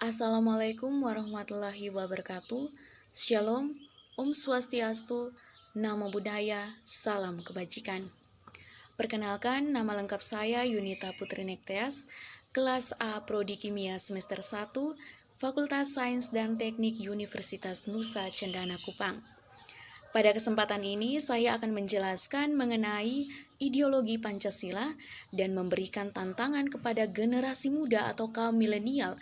Assalamualaikum warahmatullahi wabarakatuh. Shalom, Om Swastiastu, Namo Buddhaya, Salam Kebajikan. Perkenalkan, nama lengkap saya Yunita Putri Nektias, kelas A Prodi Kimia semester 1, Fakultas Sains dan Teknik Universitas Nusa Cendana Kupang. Pada kesempatan ini, saya akan menjelaskan mengenai ideologi Pancasila dan memberikan tantangan kepada generasi muda atau kaum milenial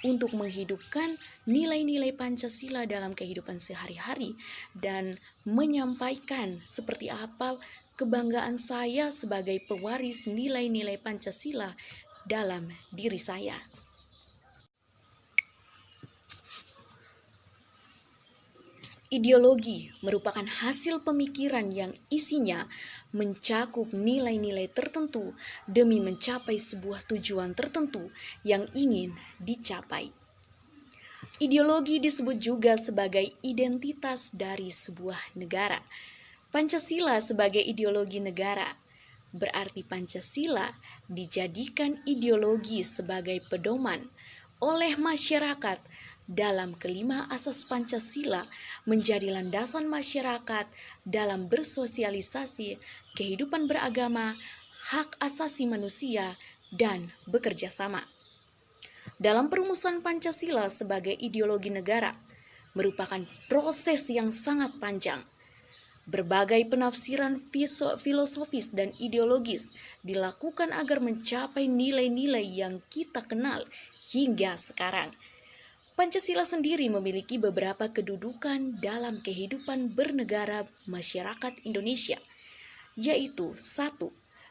untuk menghidupkan nilai-nilai Pancasila dalam kehidupan sehari-hari dan menyampaikan seperti apa kebanggaan saya sebagai pewaris nilai-nilai Pancasila dalam diri saya. Ideologi merupakan hasil pemikiran yang isinya mencakup nilai-nilai tertentu demi mencapai sebuah tujuan tertentu yang ingin dicapai. Ideologi disebut juga sebagai identitas dari sebuah negara. Pancasila sebagai ideologi negara, berarti Pancasila dijadikan ideologi sebagai pedoman oleh masyarakat dalam kelima asas Pancasila menjadi landasan masyarakat dalam bersosialisasi, kehidupan beragama, hak asasi manusia, dan bekerja sama. Dalam perumusan Pancasila sebagai ideologi negara merupakan proses yang sangat panjang. Berbagai penafsiran filosofis dan ideologis dilakukan agar mencapai nilai-nilai yang kita kenal hingga sekarang. Pancasila sendiri memiliki beberapa kedudukan dalam kehidupan bernegara masyarakat Indonesia, yaitu 1.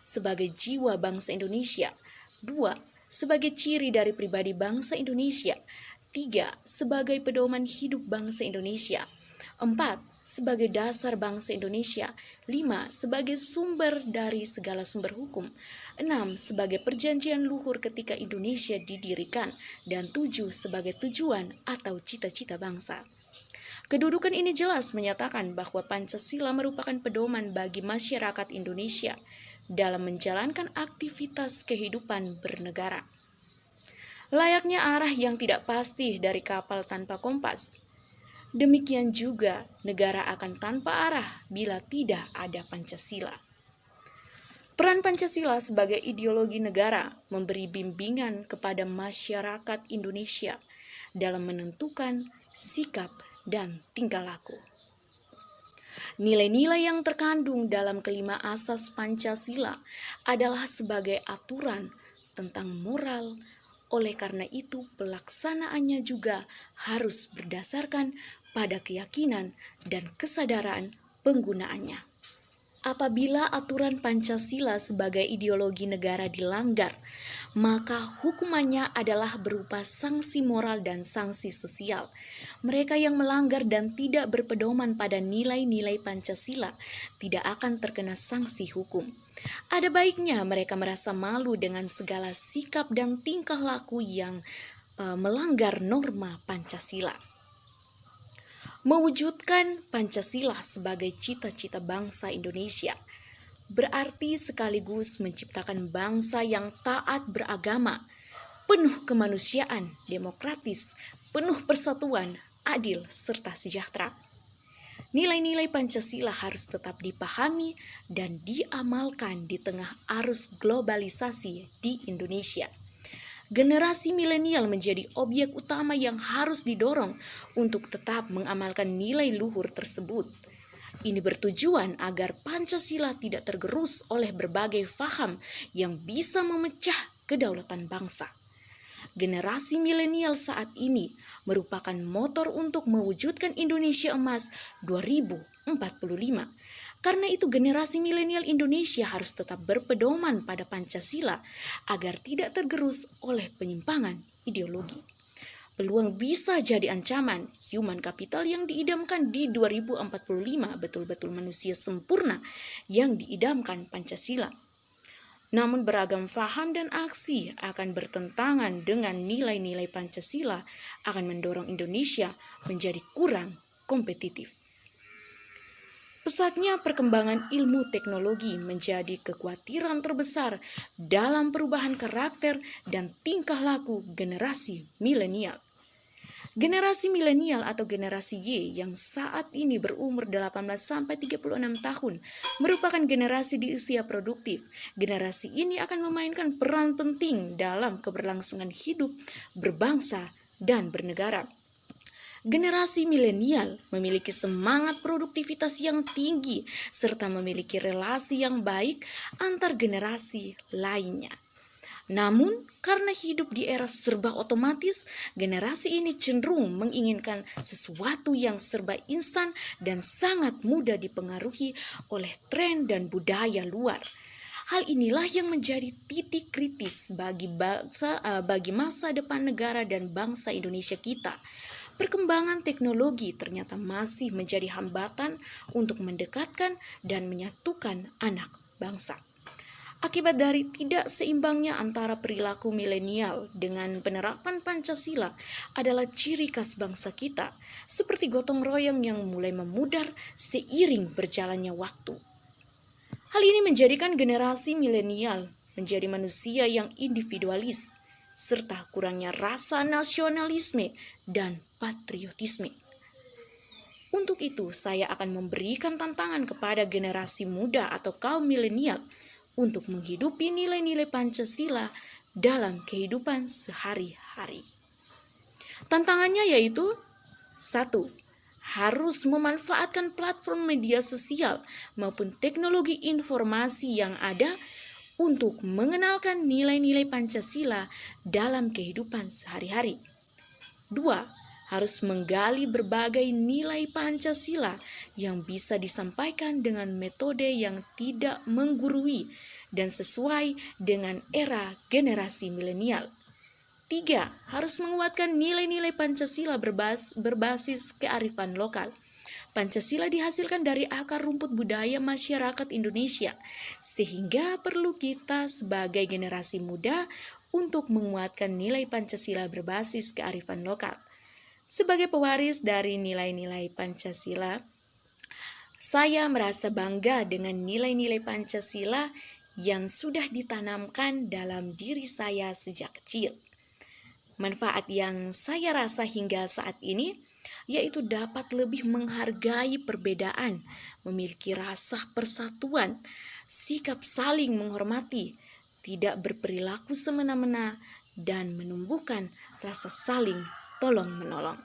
Sebagai jiwa bangsa Indonesia, 2. Sebagai ciri dari pribadi bangsa Indonesia, 3. Sebagai pedoman hidup bangsa Indonesia, 4. Sebagai dasar bangsa Indonesia, 5. Sebagai sumber dari segala sumber hukum, 6. Sebagai perjanjian luhur ketika Indonesia didirikan, dan 7. Sebagai tujuan atau cita-cita bangsa. Kedudukan ini jelas menyatakan bahwa Pancasila merupakan pedoman bagi masyarakat Indonesia dalam menjalankan aktivitas kehidupan bernegara. Layaknya arah yang tidak pasti dari kapal tanpa kompas, demikian juga negara akan tanpa arah bila tidak ada Pancasila. Peran Pancasila sebagai ideologi negara memberi bimbingan kepada masyarakat Indonesia dalam menentukan sikap dan tingkah laku. Nilai-nilai yang terkandung dalam kelima asas Pancasila adalah sebagai aturan tentang moral. Oleh karena itu, pelaksanaannya juga harus berdasarkan pada keyakinan dan kesadaran penggunaannya. Apabila aturan Pancasila sebagai ideologi negara dilanggar, maka hukumannya adalah berupa sanksi moral dan sanksi sosial. Mereka yang melanggar dan tidak berpedoman pada nilai-nilai Pancasila tidak akan terkena sanksi hukum. Ada baiknya mereka merasa malu dengan segala sikap dan tingkah laku yang melanggar norma Pancasila. Mewujudkan Pancasila sebagai cita-cita bangsa Indonesia berarti sekaligus menciptakan bangsa yang taat beragama, penuh kemanusiaan, demokratis, penuh persatuan, adil, serta sejahtera. Nilai-nilai Pancasila harus tetap dipahami dan diamalkan di tengah arus globalisasi di Indonesia. Generasi milenial menjadi objek utama yang harus didorong untuk tetap mengamalkan nilai luhur tersebut. Ini bertujuan agar Pancasila tidak tergerus oleh berbagai faham yang bisa memecah kedaulatan bangsa. Generasi milenial saat ini merupakan motor untuk mewujudkan Indonesia Emas 2045. Karena itu generasi milenial Indonesia harus tetap berpedoman pada Pancasila agar tidak tergerus oleh penyimpangan ideologi. Peluang bisa jadi ancaman. Human capital yang diidamkan di 2045 betul-betul manusia sempurna yang diidamkan Pancasila. Namun beragam faham dan aksi akan bertentangan dengan nilai-nilai Pancasila akan mendorong Indonesia menjadi kurang kompetitif. Pesatnya perkembangan ilmu teknologi menjadi kekhawatiran terbesar dalam perubahan karakter dan tingkah laku generasi milenial. Generasi milenial atau generasi Y yang saat ini berumur 18-36 tahun merupakan generasi di usia produktif. Generasi ini akan memainkan peran penting dalam keberlangsungan hidup, berbangsa, dan bernegara. Generasi milenial memiliki semangat produktivitas yang tinggi serta memiliki relasi yang baik antar generasi lainnya. Namun, karena hidup di era serba otomatis, generasi ini cenderung menginginkan sesuatu yang serba instan dan sangat mudah dipengaruhi oleh tren dan budaya luar. Hal inilah yang menjadi titik kritis bagi masa depan negara dan bangsa Indonesia kita. Perkembangan teknologi ternyata masih menjadi hambatan untuk mendekatkan dan menyatukan anak bangsa. Akibat dari tidak seimbangnya antara perilaku milenial dengan penerapan Pancasila adalah ciri khas bangsa kita, seperti gotong royong yang mulai memudar seiring berjalannya waktu. Hal ini menjadikan generasi milenial menjadi manusia yang individualis, serta kurangnya rasa nasionalisme dan patriotisme. Untuk itu, saya akan memberikan tantangan kepada generasi muda atau kaum milenial untuk menghidupi nilai-nilai Pancasila dalam kehidupan sehari-hari. Tantangannya yaitu 1. Harus memanfaatkan platform media sosial maupun teknologi informasi yang ada untuk mengenalkan nilai-nilai Pancasila dalam kehidupan sehari-hari. 2. Harus menggali berbagai nilai Pancasila yang bisa disampaikan dengan metode yang tidak menggurui dan sesuai dengan era generasi milenial. 3. Harus menguatkan nilai-nilai Pancasila berbasis kearifan lokal. Pancasila dihasilkan dari akar rumput budaya masyarakat Indonesia, sehingga perlu kita sebagai generasi muda untuk menguatkan nilai Pancasila berbasis kearifan lokal. Sebagai pewaris dari nilai-nilai Pancasila, saya merasa bangga dengan nilai-nilai Pancasila yang sudah ditanamkan dalam diri saya sejak kecil. Manfaat yang saya rasa hingga saat ini yaitu dapat lebih menghargai perbedaan, memiliki rasa persatuan, sikap saling menghormati, tidak berperilaku semena-mena, dan menumbuhkan rasa saling tolong-menolong.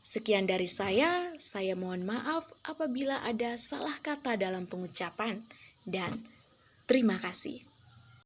Sekian dari saya mohon maaf apabila ada salah kata dalam pengucapan, dan terima kasih.